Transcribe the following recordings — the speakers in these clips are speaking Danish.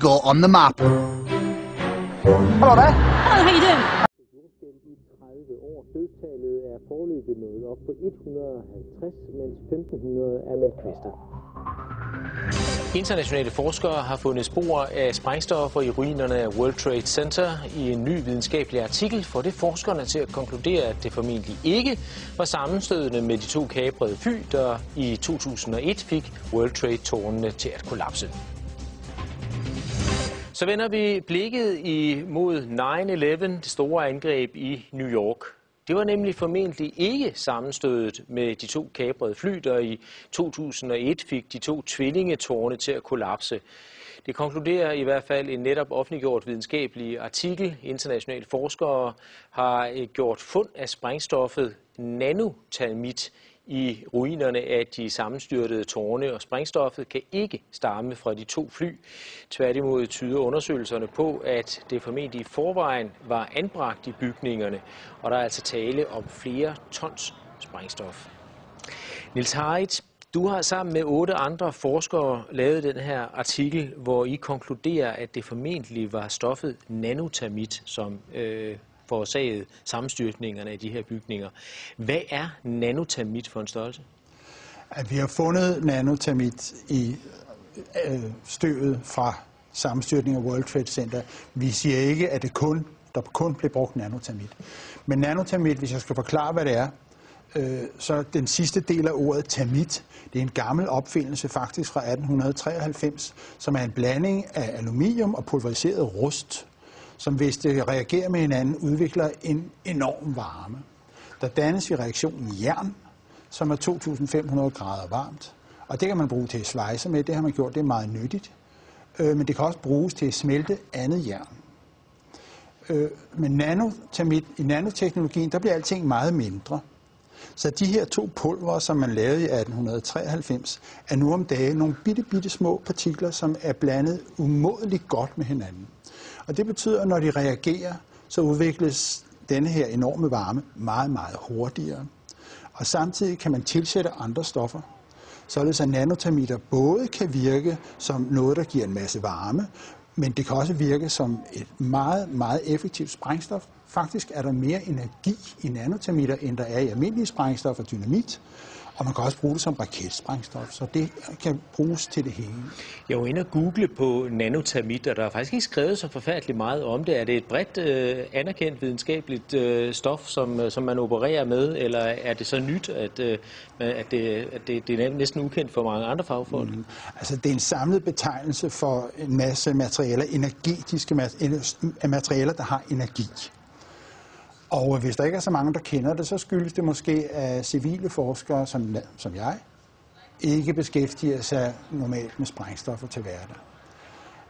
Go on the map. Hello there. Hello, how you doing? I 30 år. Dødstallet er foreløbig nået op på 150, mens 1500 er meldt kvæster. Internationale forskere har fundet spor af sprængstoffer i ruinerne af World Trade Center. I en ny videnskabelig artikel får det forskerne til at konkludere, at det formentlig ikke var sammenstødende med de to kaprede fly, der i 2001 fik World Trade-tårnene til at kollapse. Så vender vi blikket imod 9/11, det store angreb i New York. Det var nemlig formentlig ikke sammenstødet med de to kaprede fly, der i 2001 fik de to tvillingetårne til at kollapse. Det konkluderer i hvert fald en netop offentliggjort videnskabelig artikel. Internationale forskere har gjort fund af sprængstoffet nanotermit i ruinerne af de sammenstyrtede tårne, og sprængstoffet kan ikke stamme fra de to fly. Tværtimod tyder undersøgelserne på, at det formentlig i forvejen var anbragt i bygningerne, og der er altså tale om flere tons sprængstof. Niels Harrit, du har sammen med 8 andre forskere lavet den her artikel, hvor I konkluderer, at det formentlig var stoffet nanotermit, som forårsaget sammenstyrtningerne af de her bygninger. Hvad er nanotermit for en størrelse? At vi har fundet nanotermit i støvet fra sammenstyrtning af World Trade Center. Vi siger ikke, at der kun blev brugt nanotermit. Men nanotermit, hvis jeg skal forklare, hvad det er, så den sidste del af ordet termit, det er en gammel opfindelse faktisk fra 1893, som er en blanding af aluminium og pulveriseret rust, som hvis det reagerer med hinanden, udvikler en enorm varme. Der dannes i reaktionen jern, som er 2500 grader varmt. Og det kan man bruge til at svejse med, det har man gjort, det er meget nyttigt. Men det kan også bruges til at smelte andet jern. Men i nanoteknologien, der bliver alting meget mindre. Så de her to pulver, som man lavede i 1893, er nu om dagen nogle bitte små partikler, som er blandet umådeligt godt med hinanden. Og det betyder, at når de reagerer, så udvikles denne her enorme varme meget hurtigere. Og samtidig kan man tilsætte andre stoffer, således at nanotermitter både kan virke som noget, der giver en masse varme, men det kan også virke som et meget effektivt sprængstof. Faktisk er der mere energi i nanotermitter, end der er i almindelige sprængstoffer og dynamit. Og man kan også bruge det som raketsprængstof, så det kan bruges til det hele. Jeg var inde og google på nanotermit, og der er faktisk ikke skrevet så forfærdeligt meget om det. Er det et bredt anerkendt videnskabeligt stof, som man opererer med, eller er det så nyt, at det er næsten ukendt for mange andre fagfolk? Altså, det er en samlet betegnelse for en masse materialer, energetiske materialer, der har energi. Og hvis der ikke er så mange, der kender det, så skyldes det måske, at civile forskere, som jeg, ikke beskæftiger sig normalt med sprængstoffer til hverdag.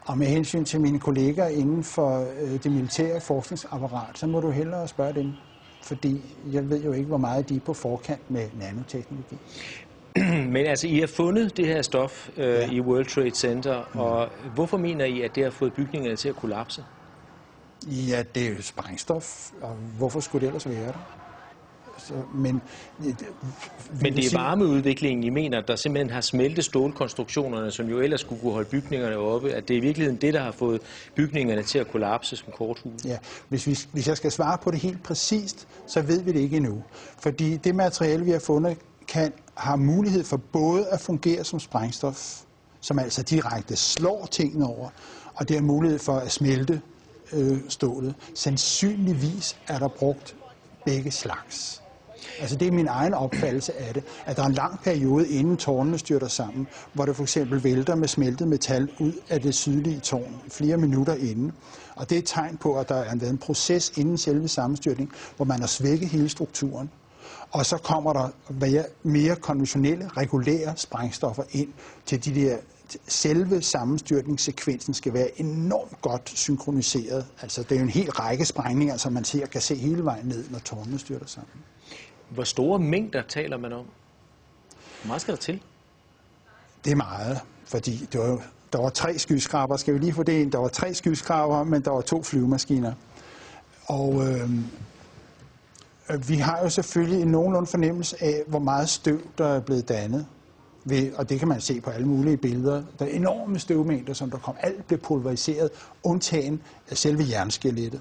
Og med hensyn til mine kolleger inden for det militære forskningsapparat, så må du hellere spørge dem, fordi jeg ved jo ikke, hvor meget de er på forkant med nanoteknologi. Men altså, I har fundet det her stof i World Trade Center, og hvorfor mener I, at det har fået bygningerne til at kollapse? Ja, det er jo sprængstof, og hvorfor skulle det ellers være der? Men det er varmeudviklingen, I mener, der simpelthen har smeltet stålkonstruktionerne, som jo ellers skulle kunne holde bygningerne oppe, at det er i virkeligheden det, der har fået bygningerne til at kollapse som korthus? Ja, hvis jeg skal svare på det helt præcist, så ved vi det ikke endnu. Fordi det materiale, vi har fundet, har mulighed for både at fungere som sprængstof, som altså direkte slår tingene over, og det har mulighed for at smelte stålet. Sandsynligvis er der brugt begge slags. Altså det er min egen opfattelse af det, at der er en lang periode inden tårnene styrter sammen, hvor der for eksempel vælter med smeltet metal ud af det sydlige tårn flere minutter inden. Og det er et tegn på, at der er en proces inden selve sammenstyrtning, hvor man har svækket hele strukturen. Og så kommer der mere konventionelle, regulære sprængstoffer ind til de der. Selve sammenstyrtningssekvensen skal være enormt godt synkroniseret. Altså, det er jo en hel række sprængninger, som man kan se hele vejen ned, når tårnene styrter sammen. Hvor store mængder taler man om? Hvor meget skal der til? Det er meget, fordi der var 3 skyskraber. Skal vi lige få det ind? Der var 3 skyskraber, men der var 2 flyvemaskiner. Og vi har jo selvfølgelig en nogenlunde fornemmelse af, hvor meget støv, der er blevet dannet. og det kan man se på alle mulige billeder. Der er enorme støvmængder, som der kom. Alt blev pulveriseret, undtagen selve jernskelettet.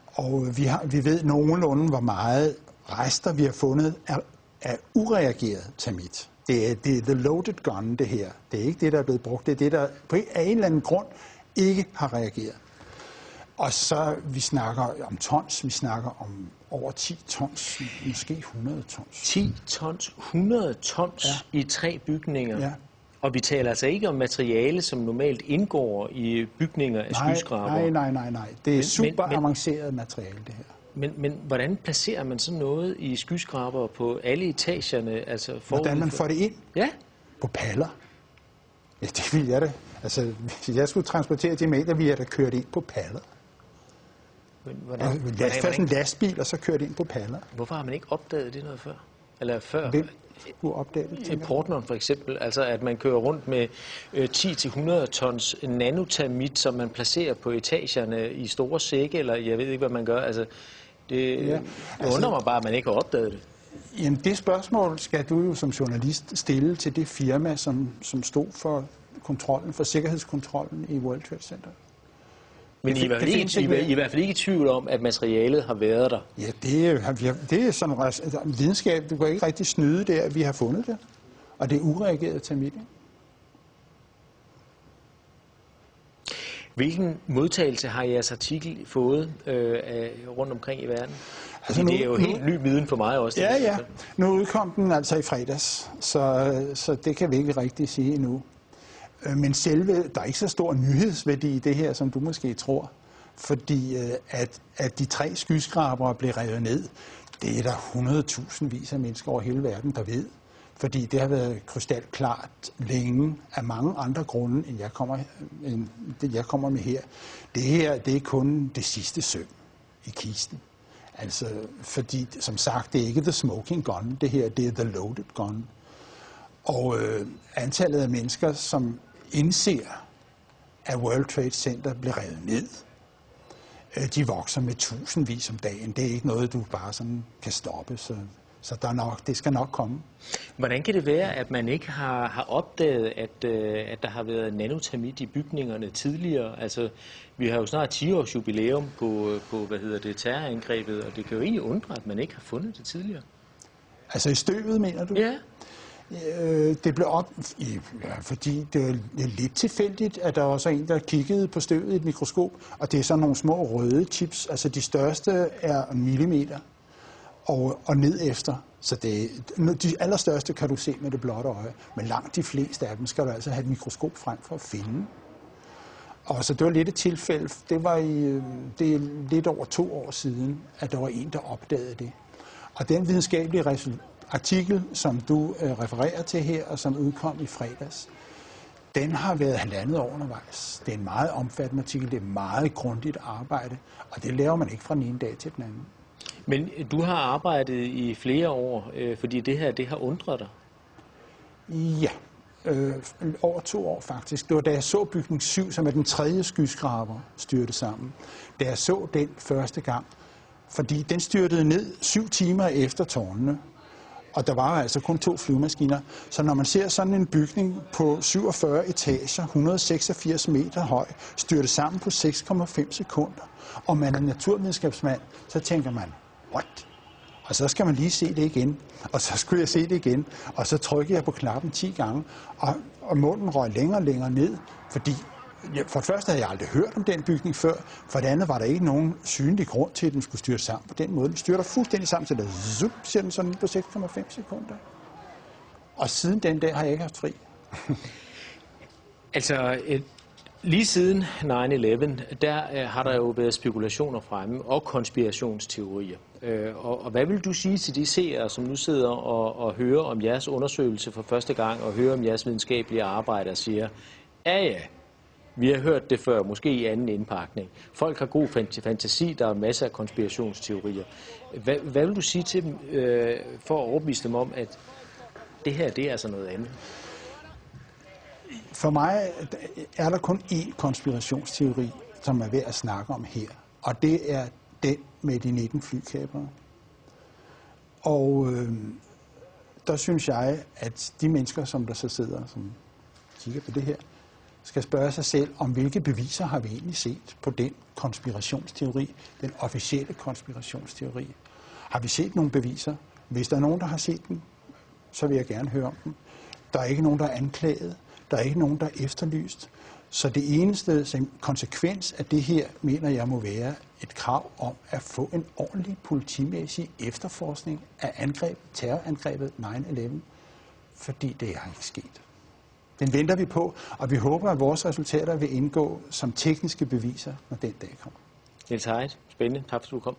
Og vi ved nogenlunde, hvor meget rester vi har fundet af ureageret termit. Det er the loaded gun, det her. Det er ikke det, der er blevet brugt. Det er det, der af en eller anden grund ikke har reageret. Og så, vi snakker om tons, vi snakker om over 10 tons, måske 100 tons. 10 tons, 100 tons i 3 bygninger? Ja. Og vi taler altså ikke om materiale, som normalt indgår i bygninger af skyskrabere? Nej. Det er super avanceret materiale, det her. Men hvordan placerer man sådan noget i skyskrabere på alle etagerne? Altså hvordan man får det ind? Ja. På paller. Ja, det vil jeg da. Altså, hvis jeg skulle transportere de mængder, vi da kørt ind på paller. Hvordan en lastbil, og så kørt ind på paller. Hvorfor har man ikke opdaget det noget før? Eller før? Hvem skulle opdage det? Portneren for eksempel, altså at man kører rundt med 10-100 tons nanotermit, som man placerer på etagerne i store sække, eller jeg ved ikke, hvad man gør. Altså, det undrer mig bare, at man ikke har opdaget det. Jamen, det spørgsmål skal du jo som journalist stille til det firma, som stod for kontrollen, for sikkerhedskontrollen i World Trade Center. Men I er i hvert fald ikke i tvivl om, at materialet har været der? Ja, det er sådan en videnskab. Du kan ikke rigtig snyde der, at vi har fundet det. Og det er ureageret termit. Hvilken modtagelse har jeres artikel fået rundt omkring i verden? Altså det er jo helt ny viden for mig også. Ja. Nu udkom den altså i fredags, så det kan vi ikke rigtig sige endnu. Men der er ikke så stor nyhedsværdi i det her, som du måske tror. Fordi at de 3 skyskrabere blev revet ned, det er der 100.000 vis af mennesker over hele verden, der ved. Fordi det har været krystalklart længe af mange andre grunde, end jeg kommer med her. Det her, det er kun det sidste søm i kisten. Altså, fordi, som sagt, det er ikke the smoking gun, det her, det er the loaded gun. Og antallet af mennesker, som indser, at World Trade Center bliver revet ned, de vokser med tusindvis om dagen. Det er ikke noget, du bare sådan kan stoppe, så det skal nok komme. Hvordan kan det være, at man ikke har opdaget, at der har været nanotermit i bygningerne tidligere? Altså, vi har jo snart 10-års jubilæum på terrorangrebet, og det kan jo egentlig undre, at man ikke har fundet det tidligere. Altså i støvet, mener du? Ja. Det blev fordi det er lidt tilfældigt, at der også er en, der kiggede på støvet i et mikroskop, og det er sådan nogle små røde chips, altså de største er millimeter og ned efter. Så de allerstørste kan du se med det blotte øje, men langt de fleste af dem skal du altså have et mikroskop frem for at finde. Og så det var lidt et tilfælde, det er lidt over 2 år siden, at der var en, der opdagede det. Og den videnskabelige artikel, som du refererer til her, og som udkom i fredags, den har været 1,5 år undervejs. Det er en meget omfattende artikel, det er meget grundigt arbejde, og det laver man ikke fra den ene dag til den anden. Men du har arbejdet i flere år, fordi det her, det har undret dig? Ja, over 2 år faktisk. Det var da jeg så bygning 7, som er den 3. skyskraber, styrte sammen. Da jeg så den første gang, fordi den styrtede ned 7 timer efter tårnene. Og der var altså kun 2 flyvemaskiner. Så når man ser sådan en bygning på 47 etager, 186 meter høj, styrte sammen på 6,5 sekunder, og man er naturvidenskabsmand, så tænker man, what? Og så skal man lige se det igen. Og så skulle jeg se det igen. Og så trykkede jeg på knappen 10 gange, og munden røg længere og længere ned, fordi for det første havde jeg aldrig hørt om den bygning før, for det andet var der ikke nogen synlig grund til, at den skulle styre sammen på den måde. Den styrter fuldstændig sammen, så der siger den sådan på 6,5 sekunder. Og siden den dag har jeg ikke haft fri. Altså, lige siden 9/11, der har der jo været spekulationer fremme og konspirationsteorier. Og hvad vil du sige til de seere, som nu sidder og hører om jeres undersøgelse for første gang, og hører om jeres videnskabelige arbejde og siger, ja, vi har hørt det før, måske i anden indpakning. Folk har god fantasi, der er masser af konspirationsteorier. Hvad vil du sige til dem, for at overbevise dem om, at det her, det er altså noget andet? For mig er der kun én konspirationsteori, som er værd at snakke om her. Og det er den med de 19 flykapere. Og der synes jeg, at de mennesker, som der så sidder, som kigger på det her, skal spørge sig selv, om hvilke beviser har vi egentlig set på den konspirationsteori, den officielle konspirationsteori. Har vi set nogle beviser? Hvis der er nogen, der har set dem, så vil jeg gerne høre om dem. Der er ikke nogen, der er anklaget. Der er ikke nogen, der er efterlyst. Så det eneste konsekvens af det her, mener jeg, må være et krav om at få en ordentlig politimæssig efterforskning af terrorangrebet 9/11, fordi det er ikke sket. Den venter vi på, og vi håber, at vores resultater vil indgå som tekniske beviser, når den dag kommer. Niels Heidt, spændende. Tak fordi du kom.